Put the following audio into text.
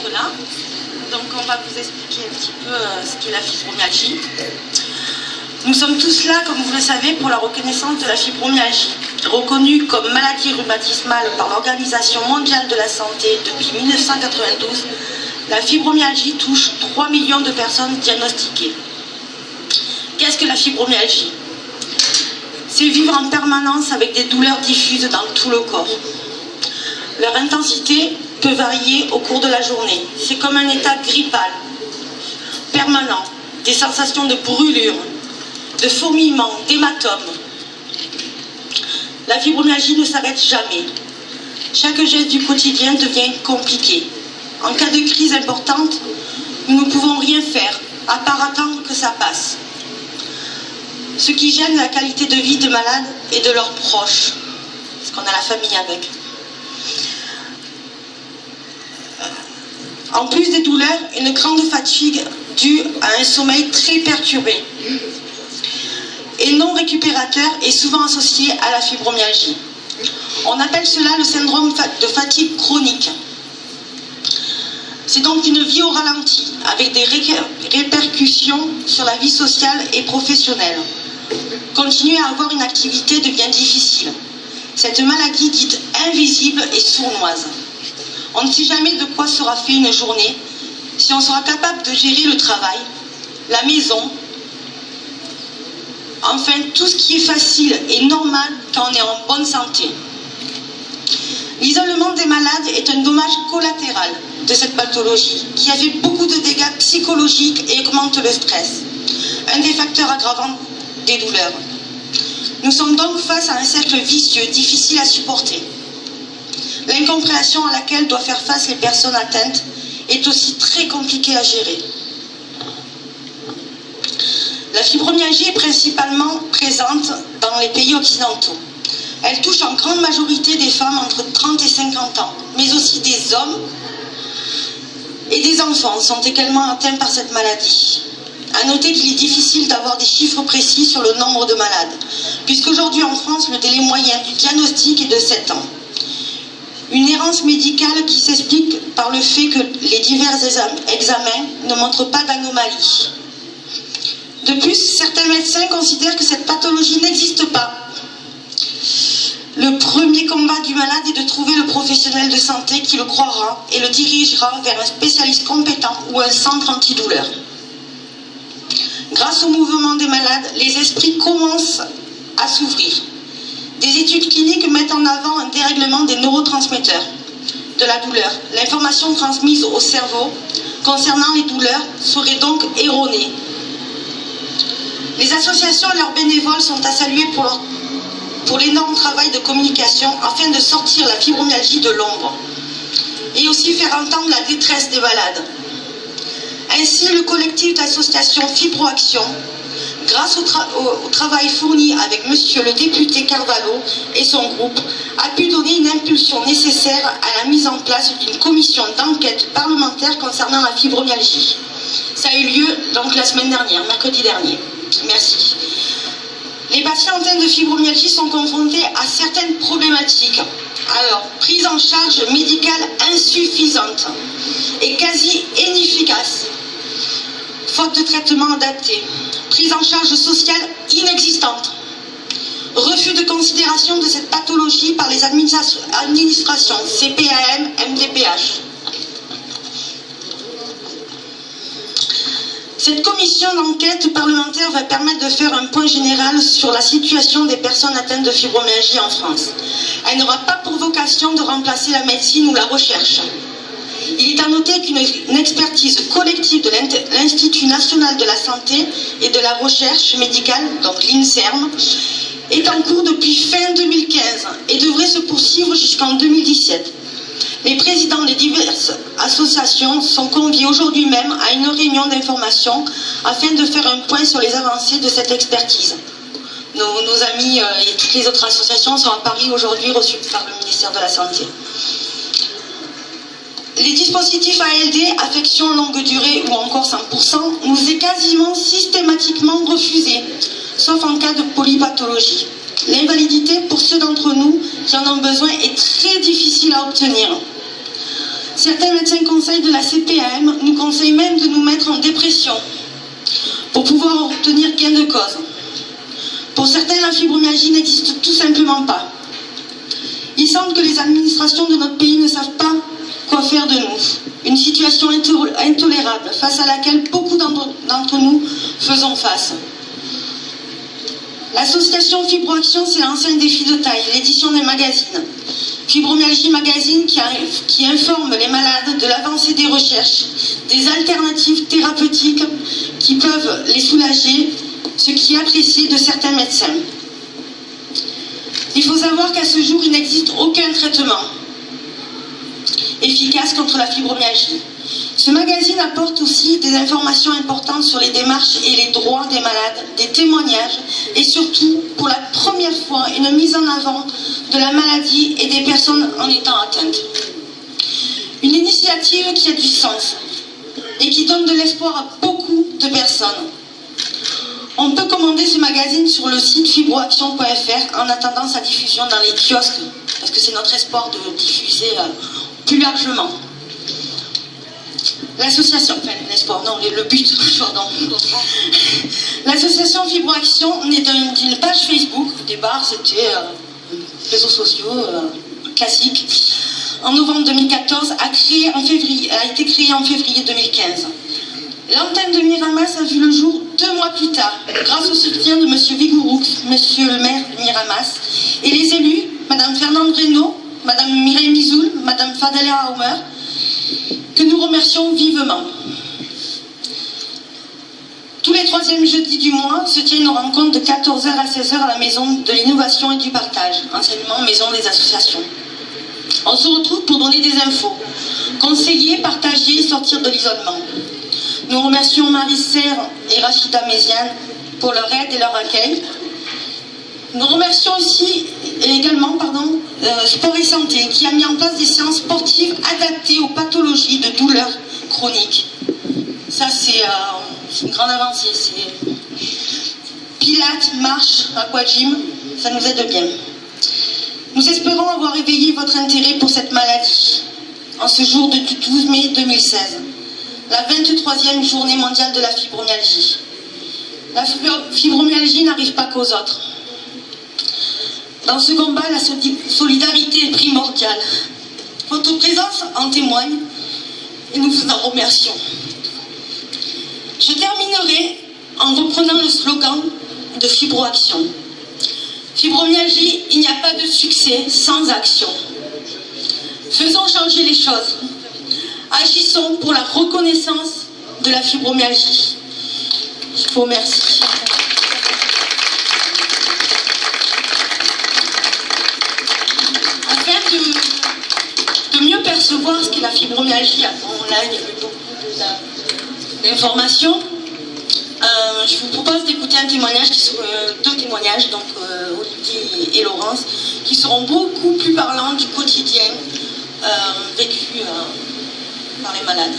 d'être là. Donc on va vous expliquer un petit peu ce qu'est la fibromyalgie. Nous sommes tous là, comme vous le savez, pour la reconnaissance de la fibromyalgie. Reconnue comme maladie rhumatismale par l'Organisation mondiale de la santé depuis 1992, la fibromyalgie touche 3 millions de personnes diagnostiquées. Qu'est-ce que la fibromyalgie? C'est vivre en permanence avec des douleurs diffuses dans tout le corps. Leur intensité peut varier au cours de la journée. C'est comme un état grippal, permanent, des sensations de brûlure, de fourmillement, d'hématome. La fibromyalgie ne s'arrête jamais. Chaque geste du quotidien devient compliqué. En cas de crise importante, nous ne pouvons rien faire, à part attendre que ça passe. Ce qui gêne la qualité de vie des malades et de leurs proches, parce qu'on a la famille avec. En plus des douleurs, une grande fatigue due à un sommeil très perturbé et non récupérateur est souvent associée à la fibromyalgie. On appelle cela le syndrome de fatigue chronique. C'est donc une vie au ralenti, avec des répercussions sur la vie sociale et professionnelle. Continuer à avoir une activité devient difficile. Cette maladie dite invisible est sournoise. On ne sait jamais de quoi sera fait une journée, si on sera capable de gérer le travail, la maison, enfin tout ce qui est facile et normal quand on est en bonne santé. L'isolement des malades est un dommage collatéral de cette pathologie qui a fait beaucoup de dégâts psychologiques et augmente le stress, un des facteurs aggravants des douleurs. Nous sommes donc face à un cercle vicieux difficile à supporter. L'incompréhension à laquelle doivent faire face les personnes atteintes est aussi très compliquée à gérer. La fibromyalgie est principalement présente dans les pays occidentaux. Elle touche en grande majorité des femmes entre 30 et 50 ans, mais aussi des hommes et des enfants sont également atteints par cette maladie. À noter qu'il est difficile d'avoir des chiffres précis sur le nombre de malades, puisqu'aujourd'hui en France, le délai moyen du diagnostic est de 7 ans. Une errance médicale qui s'explique par le fait que les divers examens ne montrent pas d'anomalie. De plus, certains médecins considèrent que cette pathologie n'existe pas. Le premier combat du malade est de trouver le professionnel de santé qui le croira et le dirigera vers un spécialiste compétent ou un centre antidouleur. Grâce au mouvement des malades, les esprits commencent à s'ouvrir. Des études cliniques mettent en avant un dérèglement des neurotransmetteurs de la douleur. L'information transmise au cerveau concernant les douleurs serait donc erronée. Les associations et leurs bénévoles sont à saluer pour l'énorme travail de communication afin de sortir la fibromyalgie de l'ombre et aussi faire entendre la détresse des malades. Ainsi, le collectif d'associations Fibroaction, grâce au travail fourni avec monsieur le député Carvalho et son groupe, a pu donner une impulsion nécessaire à la mise en place d'une commission d'enquête parlementaire concernant la fibromyalgie. Ça a eu lieu donc la semaine dernière, mercredi dernier. Merci. Les patients atteints de fibromyalgie sont confrontés à certaines problématiques. Alors, prise en charge médicale insuffisante et quasi inefficace, faute de traitement adapté, prise en charge sociale inexistante, refus de considération de cette pathologie par les administrations CPAM, MDPH. Cette commission d'enquête parlementaire va permettre de faire un point général sur la situation des personnes atteintes de fibromyalgie en France. Elle n'aura pas pour vocation de remplacer la médecine ou la recherche. Il est à noter qu'une expertise collective de l'Institut national de la santé et de la recherche médicale, donc l'INSERM, est en cours depuis fin 2015 et devrait se poursuivre jusqu'en 2017. Les présidents des diverses associations sont conviés aujourd'hui même à une réunion d'information afin de faire un point sur les avancées de cette expertise. Nos amis et toutes les autres associations sont à Paris aujourd'hui reçus par le ministère de la Santé. Les dispositifs ALD, affection longue durée ou encore 100%, nous est quasiment systématiquement refusé, sauf en cas de polypathologie. L'invalidité, pour ceux d'entre nous qui en ont besoin, est très difficile à obtenir. Certains médecins conseils de la CPAM nous conseillent même de nous mettre en dépression pour pouvoir obtenir gain de cause. Pour certains, la fibromyalgie n'existe tout simplement pas. Il semble que les administrations de notre pays ne savent pas quoi faire de nous. Une situation intolérable face à laquelle beaucoup d'entre nous faisons face. L'association Fibroaction, c'est lancé un défi de taille, l'édition d'un magazine. Fibromyalgie Magazine qui informe les malades de l'avancée des recherches, des alternatives thérapeutiques qui peuvent les soulager, ce qui est apprécié de certains médecins. Il faut savoir qu'à ce jour, il n'existe aucun traitement efficace contre la fibromyalgie. Ce magazine apporte aussi des informations importantes sur les démarches et les droits des malades, des témoignages et surtout, pour la première fois, une mise en avant de la maladie et des personnes en étant atteintes. Une initiative qui a du sens et qui donne de l'espoir à beaucoup de personnes. On peut commander ce magazine sur le site fibroaction.fr en attendant sa diffusion dans les kiosques, parce que c'est notre espoir de diffuser plus largement. L'association, enfin l'espoir, non, le but, pardon. L'association Fibroaction naît d'une page Facebook, au départ c'était réseaux sociaux classiques. En novembre 2014, a été créée en février 2015. L'antenne de Miramas a vu le jour 2 mois plus tard, grâce au soutien de M. Vigouroux, monsieur le maire de Miramas, et les élus, Mme Fernande Reynaud, Mme Mireille Mizoul, Mme Fadela Haumer, que nous remercions vivement. Tous les 3e jeudis du mois se tient une rencontre de 14h à 16h à la Maison de l'Innovation et du Partage, enseignement Maison des Associations. On se retrouve pour donner des infos, conseiller, partager et sortir de l'isolement. Nous remercions Marie Serre et Rachida Méziane pour leur aide et leur accueil. Nous remercions aussi également Sport et Santé qui a mis en place des séances sportives adaptées aux pathologies de douleurs chroniques. Ça c'est une grande avancée. Pilates, marche, aquagym, ça nous aide bien. Nous espérons avoir éveillé votre intérêt pour cette maladie en ce jour du 12 mai 2016, la 23e journée mondiale de la fibromyalgie. La fibromyalgie n'arrive pas qu'aux autres. Dans ce combat, la solidarité est primordiale. Votre présence en témoigne et nous vous en remercions. Je terminerai en reprenant le slogan de Fibroaction. Fibromyalgie, il n'y a pas de succès sans action. Faisons changer les choses. Agissons pour la reconnaissance de la fibromyalgie. Je vous remercie. Afin de mieux percevoir ce qu'est la fibromyalgie, là il y a eu beaucoup d'informations. Je vous propose d'écouter un témoignage, deux témoignages, donc Olivier et Laurence, qui seront beaucoup plus parlants du quotidien vécu par les malades.